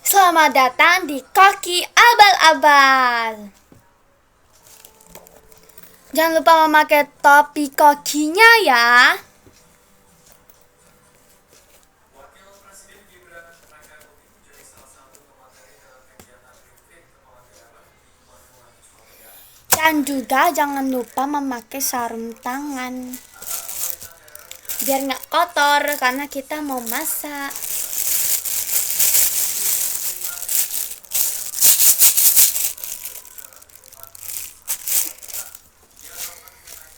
Selamat datang di Koki Abal-Abal. Jangan lupa memakai topi kokinya ya. Dan juga jangan lupa memakai sarung tangan biar nggak kotor karena kita mau masak.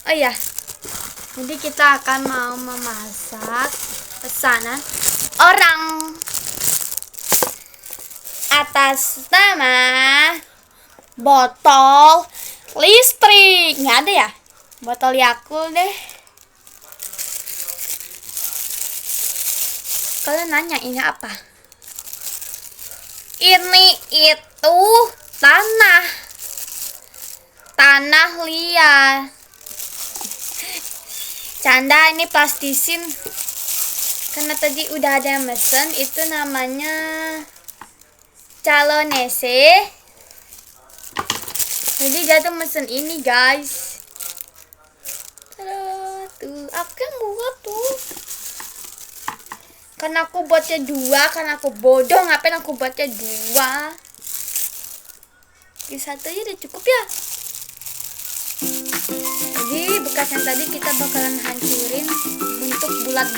Oh iya, jadi kita akan mau memasak pesanan orang atas nama botol listrik. Nggak ada ya? Botol Yakult deh. Kalian nanya ini apa? Ini itu tanah liat. Canda, ini plastisin karena tadi udah ada yang mesen. Itu namanya calonese. Jadi dia tuh mesen ini guys. Tuh aku yang buat tuh. Karena aku buatnya dua, karena aku bodoh, ngapain aku buatnya dua. Di satu aja udah cukup ya. Jadi bekas yang tadi kita bakalan hancurin untuk bulat.